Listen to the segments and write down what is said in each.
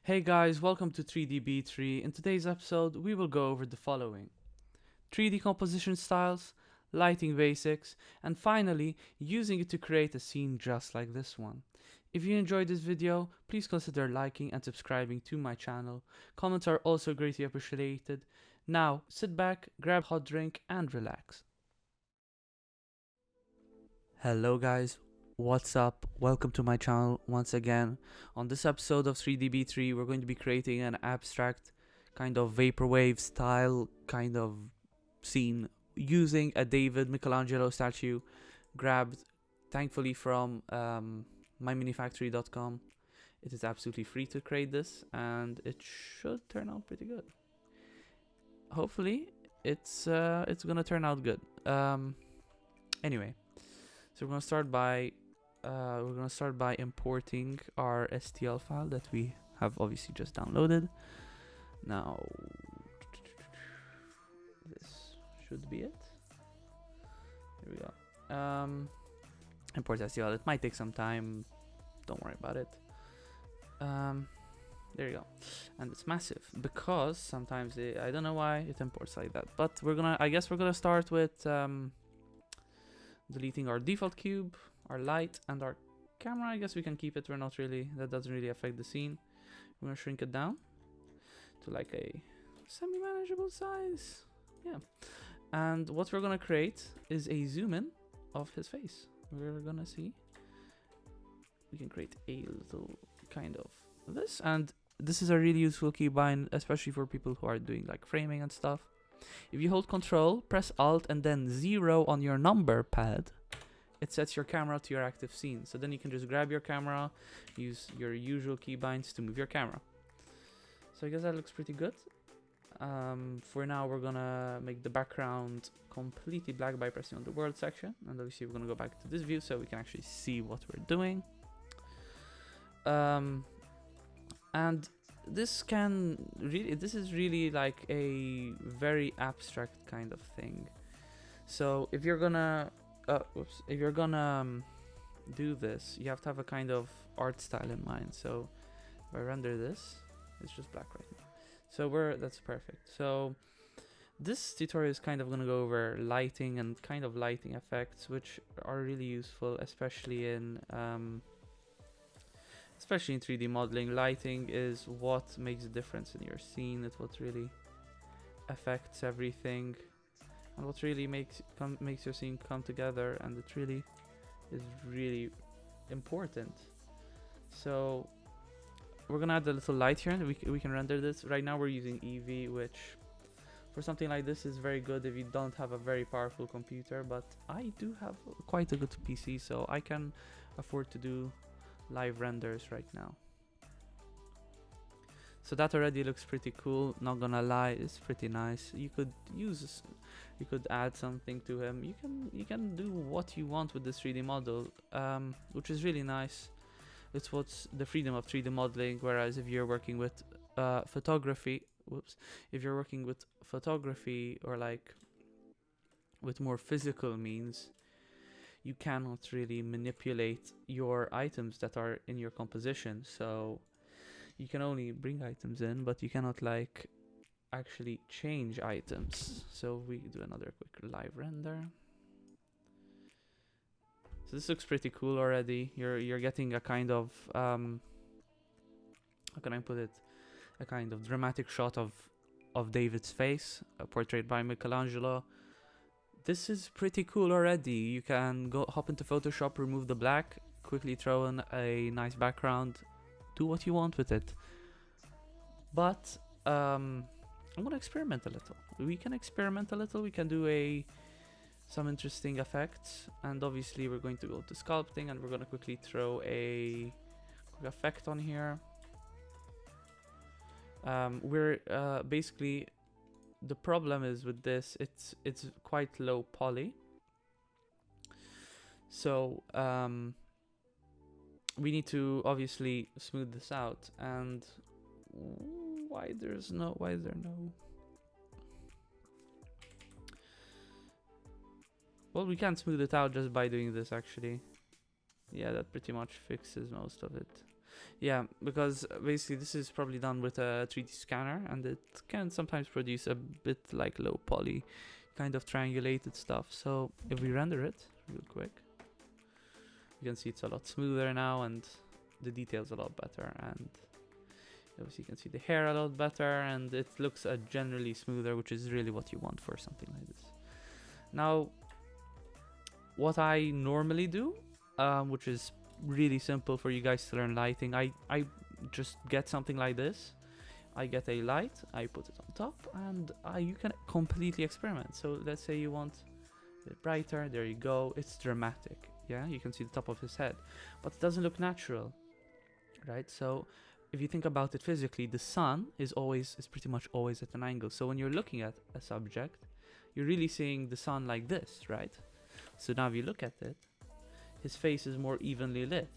Hey guys, welcome to 3DB3. In today's episode, we will go over the following: 3D composition styles, lighting basics, and finally, using it to create a scene just like this one. If you enjoyed this video, please consider liking and subscribing to my channel. Comments are also greatly appreciated. Now, sit back, grab a hot drink, and relax. Hello guys, what's up? Welcome to my channel once again. On this episode of 3DB3, we're going to be creating an abstract kind of vaporwave style kind of scene using a David Michelangelo statue grabbed thankfully from myminifactory.com. It is absolutely free to create this and it should turn out pretty good. Hopefully it's gonna turn out good. Anyway, so we're gonna start by importing our STL file that we have obviously just downloaded. Now this should be it. Here we go. Import STL. It might take some time. Don't worry about it. There you go. And it's massive because sometimes I don't know why it imports like that. But I guess we're gonna start with deleting our default cube, our light, and our camera. I guess we can keep it. That doesn't really affect the scene. We're gonna shrink it down to like a semi-manageable size. Yeah. And what we're gonna create is a zoom in of his face. We're gonna see. We can create a little kind of this, and this is a really useful keybind, especially for people who are doing like framing and stuff. If you hold Control, press Alt, and then 0 on your number pad, it sets your camera to your active scene. So then you can just grab your camera, use your usual keybinds to move your camera. So I guess that looks pretty good. For now, we're gonna make the background completely black by pressing on the world section. And obviously, we're gonna go back to this view so we can actually see what we're doing. And this is really like a very abstract kind of thing. So if you're gonna do this, you have to have a kind of art style in mind. So if I render this, it's just black right now. So that's perfect. So this tutorial is kind of gonna go over lighting and kind of lighting effects, which are really useful, especially in 3D modeling. Lighting is what makes a difference in your scene. It's what really affects everything, and what really makes your scene come together. And it really is really important. So we're gonna add a little light here, and we can render this. Right now we're using Eevee, which for something like this is very good if you don't have a very powerful computer. But I do have quite a good PC, so I can afford to do live renders right now. So that already looks pretty cool, not gonna lie. It's pretty nice. You could add something to him. You can do what you want with this 3D model, which is really nice. It's what's the freedom of 3D modeling. Whereas if you're working with photography or like with more physical means, you cannot really manipulate your items that are in your composition. So you can only bring items in, but you cannot like actually change items. So we do another quick live render. So this looks pretty cool already. You're getting a kind of how can I put it? A kind of dramatic shot of David's face, portrayed by Michelangelo. This is pretty cool already. You can hop into Photoshop, remove the black, quickly throw in a nice background, do what you want with it. But I'm gonna experiment a little. We can experiment a little. We can do some interesting effects, and obviously we're going to go to sculpting, and we're gonna quickly throw a quick effect on here. Basically, the problem is with this, it's quite low poly. So we need to obviously smooth this out. And why is there no? Well, we can't smooth it out just by doing this, actually. Yeah, that pretty much fixes most of it. Yeah, because basically this is probably done with a 3D scanner, and it can sometimes produce a bit like low poly, kind of triangulated stuff. So if we render it real quick, you can see it's a lot smoother now, and the details a lot better, and obviously you can see the hair a lot better, and it looks generally smoother, which is really what you want for something like this. Now, what I normally do, which is really simple for you guys to learn lighting, I just get something like this. I get a light, I put it on top, and you can completely experiment. So let's say you want a bit brighter, there you go, it's dramatic. Yeah, you can see the top of his head, but it doesn't look natural, right? So if you think about it physically, the sun is pretty much always at an angle. So when you're looking at a subject, you're really seeing the sun like this, right? So now if you look at it, his face is more evenly lit.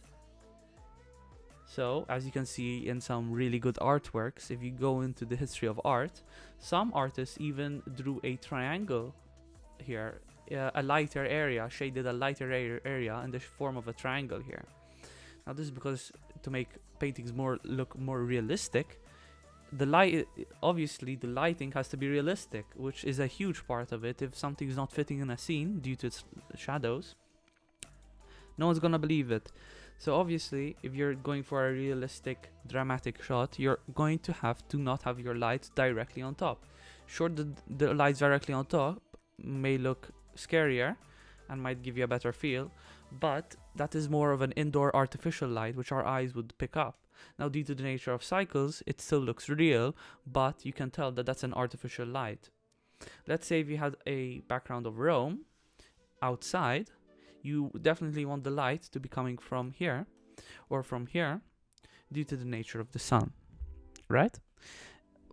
So as you can see in some really good artworks, if you go into the history of art, some artists even drew a triangle here, a lighter area, shaded a lighter area in the form of a triangle here. Now this is because to make paintings look more realistic, obviously the lighting has to be realistic, which is a huge part of it. If something is not fitting in a scene due to its shadows, no one's gonna believe it. So obviously, if you're going for a realistic, dramatic shot, you're going to have to not have your lights directly on top. Sure, the lights directly on top may look scarier and might give you a better feel, but that is more of an indoor artificial light, which our eyes would pick up. Now, due to the nature of cycles, it still looks real, but you can tell that that's an artificial light. Let's say if you had a background of Rome outside, you definitely want the light to be coming from here or from here due to the nature of the sun, right?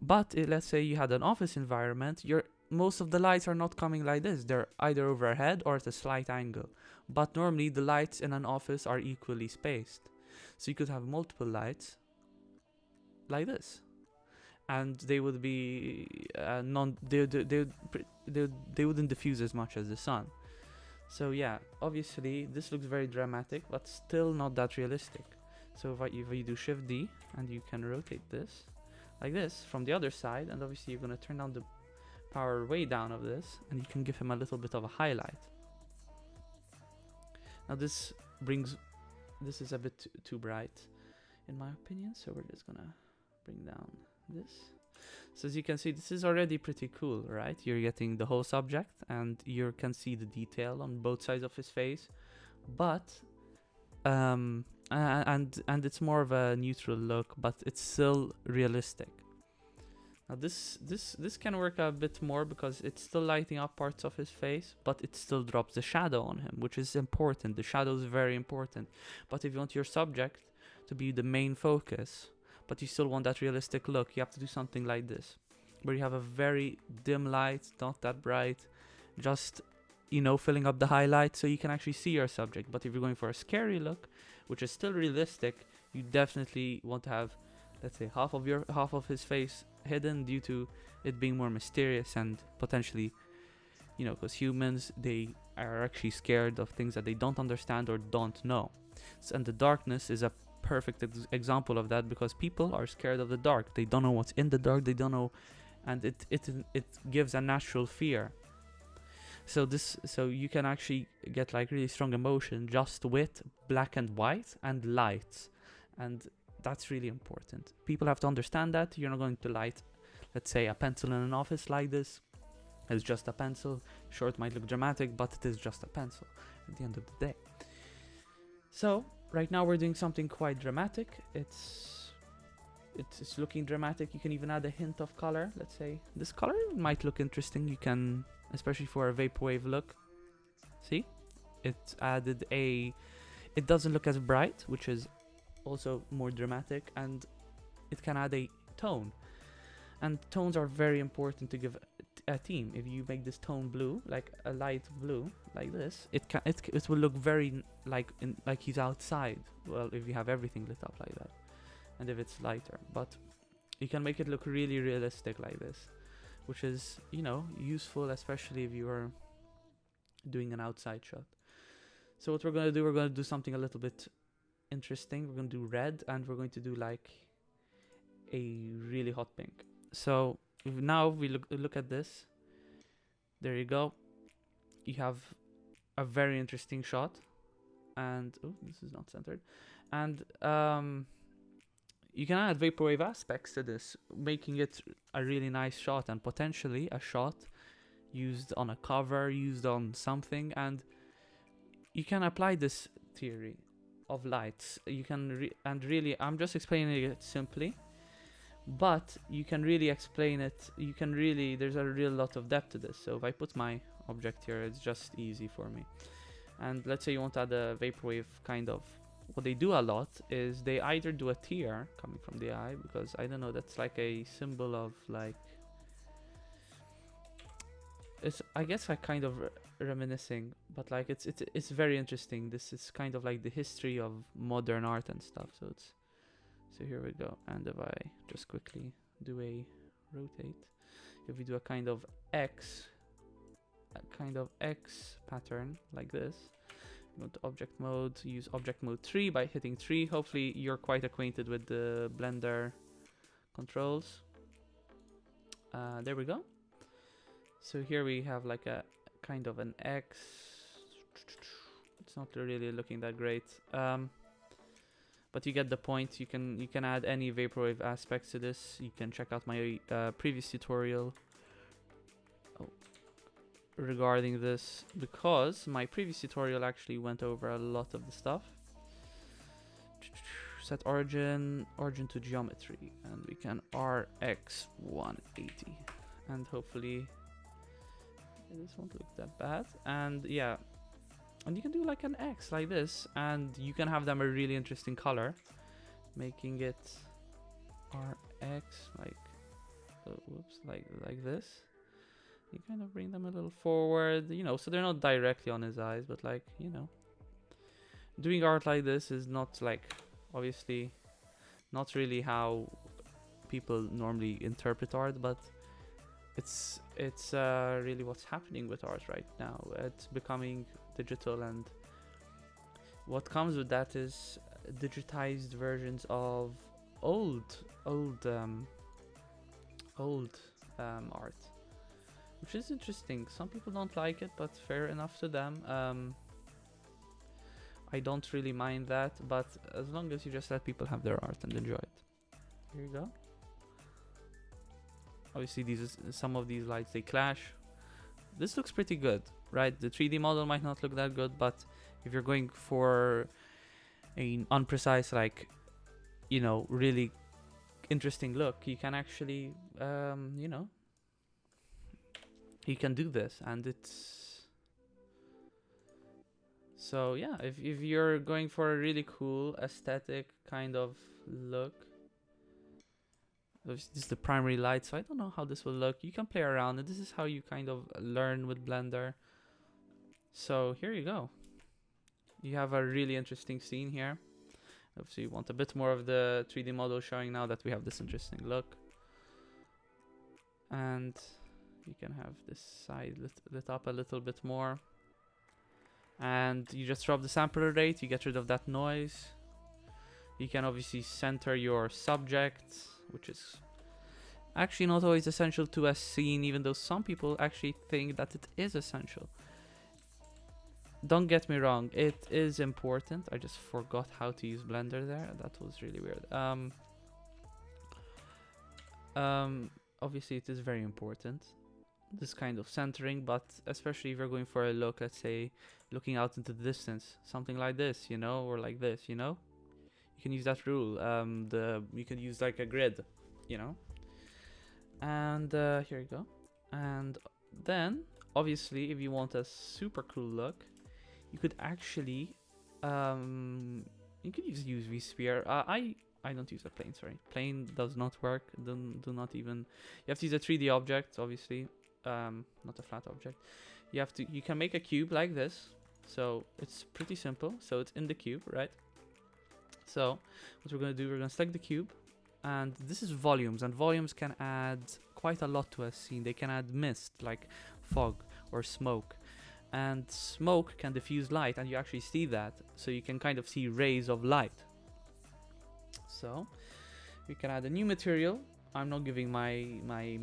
But let's say you had an office environment, most of the lights are not coming like this. They're either overhead or at a slight angle. But normally the lights in an office are equally spaced. So you could have multiple lights like this, and they would be they wouldn't diffuse as much as the sun. So yeah, obviously this looks very dramatic, but still not that realistic. So if you do Shift D, and you can rotate this like this from the other side, and obviously you're gonna turn down the power way down of this, and you can give him a little bit of a highlight. Now this is a bit too bright in my opinion, so we're just gonna bring down this. So as you can see, this is already pretty cool, right? You're getting the whole subject, and you can see the detail on both sides of his face, but and it's more of a neutral look, but it's still realistic. Now this can work a bit more because it's still lighting up parts of his face, but it still drops the shadow on him, which is important. The shadow is very important. But if you want your subject to be the main focus, but you still want that realistic look, you have to do something like this, where you have a very dim light, not that bright, just, you know, filling up the highlight so you can actually see your subject. But if you're going for a scary look, which is still realistic, you definitely want to have, let's say, half of his face hidden due to it being more mysterious, and potentially, you know, because humans, they are actually scared of things that they don't understand or don't know. And the darkness is a perfect example of that, because people are scared of the dark. They don't know what's in the dark, they don't know, and it gives a natural fear. So you can actually get like really strong emotion just with black and white and lights, and that's really important. People have to understand that you're not going to light, let's say, a pencil in an office like this. It's just a pencil. Sure, it might look dramatic, but it is just a pencil at the end of the day. So right now we're doing something quite dramatic. It's looking dramatic. You can even add a hint of color. Let's say this color might look interesting. You can, especially for a vaporwave look. See, it doesn't look as bright, which is also more dramatic, and it can add a tone, and tones are very important to give a theme. If you make this tone blue, like a light blue like this, it will look very like he's outside. Well, if you have everything lit up like that, and if it's lighter, but you can make it look really realistic like this, which is, you know, useful, especially if you are doing an outside shot. So what we're going to do something a little bit interesting. We're going to do red, and we're going to do like a really hot pink. So now we look at this. There you go. You have a very interesting shot, and oh, this is not centered. And you can add vaporwave aspects to this, making it a really nice shot, and potentially a shot used on a cover, used on something. And you can apply this theory of lights. You can really, I'm just explaining it simply, but you can really explain it. You can really, there's a real lot of depth to this. So if I put my object here, it's just easy for me. And let's say you want to add a vaporwave kind of, what they do a lot is they either do a tear coming from the eye, because I don't know, that's like a symbol of like, it's, I guess, like kind of reminiscing, but like it's very interesting. This is kind of like the history of modern art and stuff. So it's, so here we go. And if I just quickly do a rotate, if we do a kind of X pattern like this, go to object mode, use object mode 3 by hitting 3. Hopefully you're quite acquainted with the Blender controls. There we go. So here we have like a kind of an X. It's not really looking that great, but you get the point. You can add any vaporwave aspects to this. You can check out my previous tutorial regarding this, because my previous tutorial actually went over a lot of the stuff. Set origin to geometry, and we can RX 180, and hopefully this won't look that bad. And yeah, and you can do like an X like this, and you can have them a really interesting color, making it RX like whoops, like this. You kind of bring them a little forward, you know, so they're not directly on his eyes, but like, you know, doing art like this is not like, obviously not really how people normally interpret art, but it's really what's happening with art right now. It's becoming digital, and what comes with that is digitized versions of old art, which is interesting. Some people don't like it, but fair enough to them. I don't really mind that, but as long as you just let people have their art and enjoy it. Here you go. Obviously, some of these lights, they clash. This looks pretty good, right? The 3D model might not look that good, but if you're going for an unprecise, like, you know, really interesting look, you can actually, you know, you can do this, and it's... So yeah, if you're going for a really cool aesthetic kind of look, this is the primary light, so I don't know how this will look. You can play around, and this is how you kind of learn with Blender. So here you go. You have a really interesting scene here. Obviously you want a bit more of the 3D model showing now that we have this interesting look. And you can have this side lit up a little bit more. And you just drop the sampler rate, you get rid of that noise. You can obviously center your subject, which is actually not always essential to a scene, even though some people actually think that it is essential. Don't get me wrong, it is important. I just forgot how to use Blender there. That was really weird. Obviously it is very important, this kind of centering, but especially if you're going for a look, let's say looking out into the distance, something like this, you know, or like this, you know, you can use that rule. You can use like a grid, you know. And here you go. And then obviously if you want a super cool look, you could actually you could use UV sphere. I don't use a plane, sorry. Plane does not work. Do not even, you have to use a 3D object, obviously, not a flat object. You can make a cube like this, so it's pretty simple. So it's in the cube, right? So what we're going to do, we're going to select the cube, and this is volumes, and volumes can add quite a lot to a scene. They can add mist, like fog or smoke, and smoke can diffuse light, and you actually see that, so you can kind of see rays of light. So we can add a new material. I'm not giving my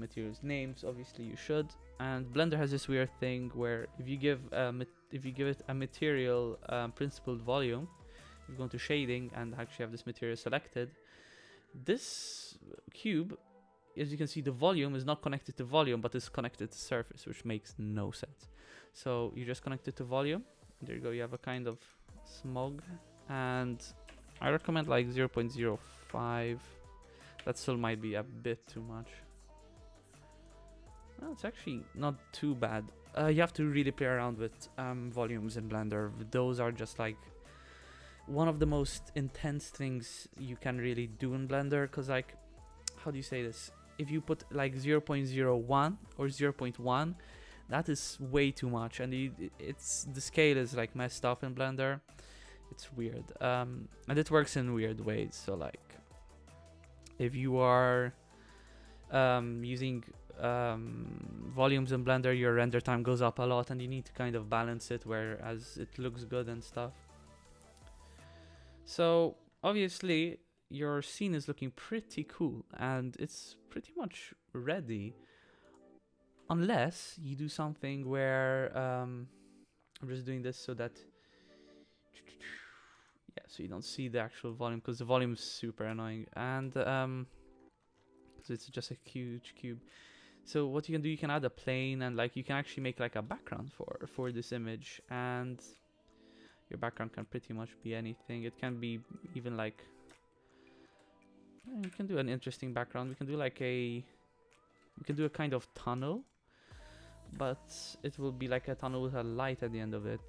materials names, obviously you should. And Blender has this weird thing where if you give it a material principled volume, you go to shading and actually have this material selected. This cube, as you can see, the volume is not connected to volume, but is connected to surface, which makes no sense. So you just connect it to volume. There you go. You have a kind of smog, and I recommend like 0.05. That still might be a bit too much. Well, it's actually not too bad. You have to really play around with volumes in Blender. Those are just like one of the most intense things you can really do in Blender, because like, how do you say this? If you put like 0.01 or 0.1, that is way too much, and the scale is like messed up in Blender. It's weird, and it works in weird ways. So like, if you are using volumes in Blender, your render time goes up a lot, and you need to kind of balance it, whereas it looks good and stuff. So obviously your scene is looking pretty cool, and it's pretty much ready, unless you do something where I'm just doing this so that so you don't see the actual volume, because the volume is super annoying, and because it's just a huge cube. So what you can do, you can add a plane, and like you can actually make like a background for this image, and your background can pretty much be anything. It can be even like, you can do an interesting background. We can do like we can do a kind of tunnel, but it will be like a tunnel with a light at the end of it.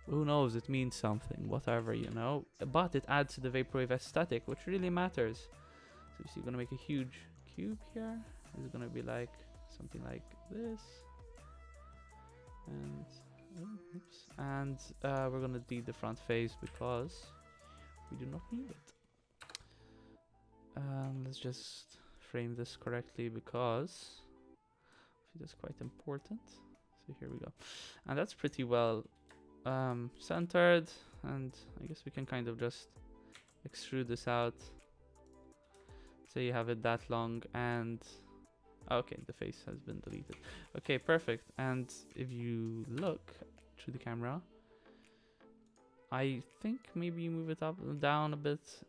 Who knows, it means something, whatever, you know, but it adds to the vaporwave aesthetic, which really matters. So you see, you're gonna make a huge cube here. This is gonna be like something like this, and oops, and we're gonna delete the front face because we do not need it. Let's just frame this correctly, because that's quite important. So here we go, and that's pretty well centered, and I guess we can kind of just extrude this out. So you have it that long, and okay, the face has been deleted. Okay, perfect. And if you look through the camera, I think maybe you move it up and down a bit.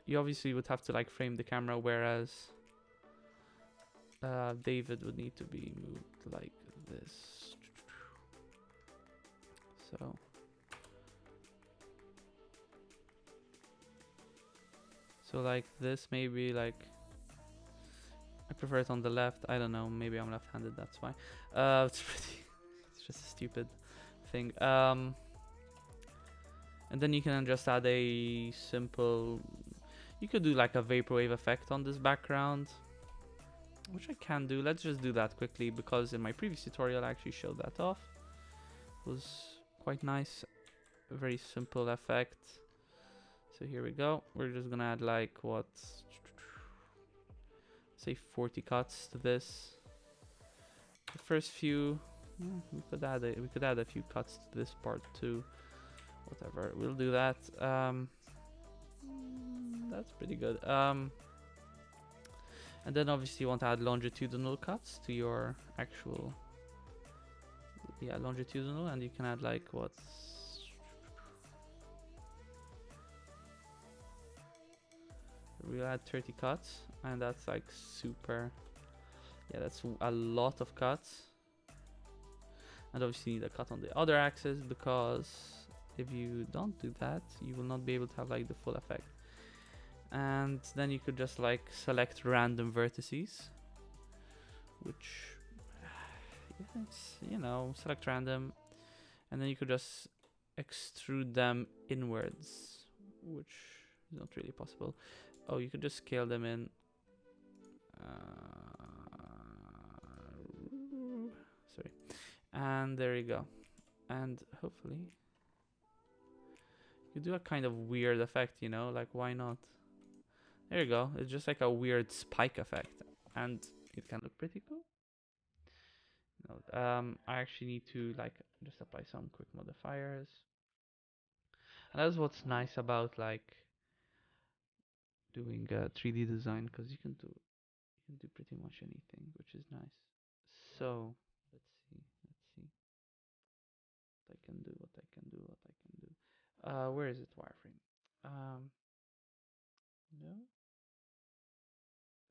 You obviously would have to like frame the camera, whereas David would need to be moved like this. So like this, maybe like, I prefer it on the left. I don't know, maybe I'm left-handed, that's why. It's just a stupid thing. And then you can just add a simple, you could do like a vaporwave effect on this background, which I can do. Let's just do that quickly, because in my previous tutorial I actually showed that off. It was quite nice, a very simple effect. So here we go. We're just gonna add like, what, say 40 cuts to this. The first few, we could add a few cuts to this part too. Whatever, we'll do that. That's pretty good. And then obviously you want to add longitudinal cuts to your actual, longitudinal, and you can add like, what, we'll add 30 cuts, and that's like super, that's a lot of cuts. And obviously you need a cut on the other axis, because if you don't do that, you will not be able to have like the full effect. And then you could just like select random vertices, which, it's, you know, select random, and then you could just extrude them inwards, which is not really possible. Oh, you could just scale them in. Sorry. And there you go. And hopefully you do a kind of weird effect, you know, like, why not? There you go. It's just like a weird spike effect, and it can look pretty cool. node. I actually need to like just apply some quick modifiers. And that's what's nice about like doing 3D design, because you can do pretty much anything, which is nice. So let's see what I can do, what I can do, what I can do. Where is it, wireframe? No,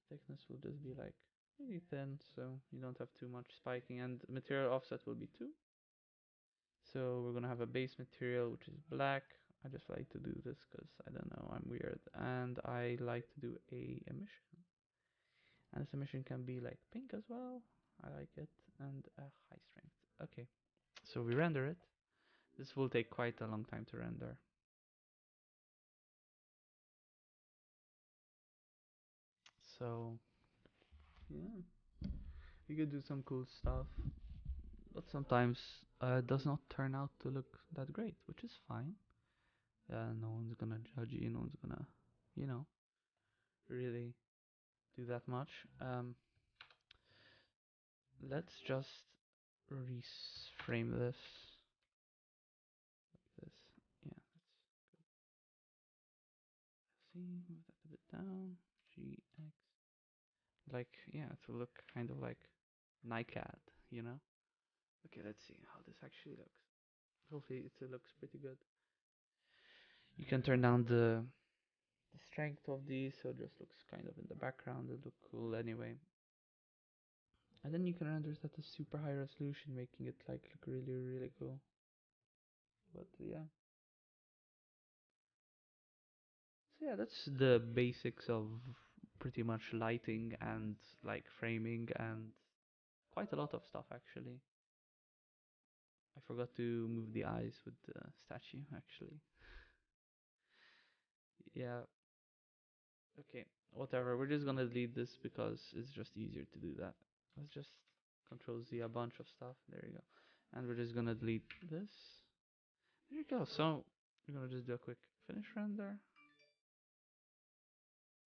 thickness will just be like really thin, so you don't have too much spiking, and material offset will be 2. So we're gonna have a base material which is black. I just like to do this because I don't know, I'm weird, and I like to do a emission. And this emission can be like pink as well. I like it, and high strength. Okay, so we render it. This will take quite a long time to render. So yeah, you could do some cool stuff, but sometimes it does not turn out to look that great, which is fine. No one's gonna judge you. No one's gonna, you know, really do that much. Let's just reframe this like this. Yeah, let's see, move that a bit down. GX. Like, yeah, it will look kind of like NiCad, you know? Okay, let's see how this actually looks. Hopefully it looks pretty good. You can turn down the strength of these, so it just looks kind of in the background. It look cool anyway. And then you can render that to super high resolution, making it like look really, really cool. But yeah. So yeah, that's the basics of pretty much lighting and like framing and quite a lot of stuff actually. I forgot to move the eyes with the statue actually. Yeah, okay, whatever. We're just gonna delete this because it's just easier to do that. Let's just Control Z a bunch of stuff. There you go. And we're just gonna delete this. There you go. So we're gonna just do a quick finish render.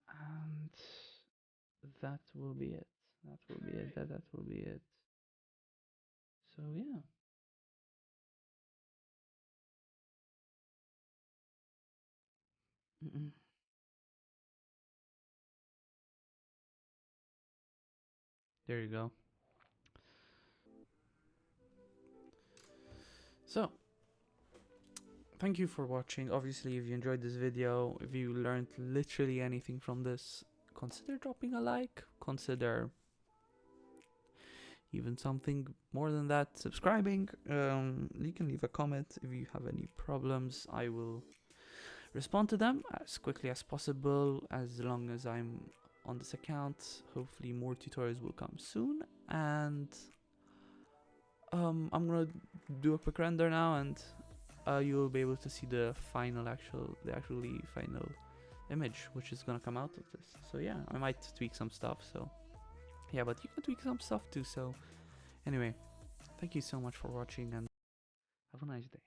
And that will be it. That will be it. That will be it. So yeah. Mm-mm. There you go. So thank you for watching. Obviously, if you enjoyed this video, if you learned literally anything from this, consider dropping a like. Consider even something more than that, subscribing. You can leave a comment if you have any problems. I will respond to them as quickly as possible, as long as I'm on this account. Hopefully more tutorials will come soon, and I'm gonna do a quick render now, and you will be able to see the actually final image which is gonna come out of this. So yeah, I might tweak some stuff, so yeah, but you can tweak some stuff too. So anyway, thank you so much for watching, and have a nice day.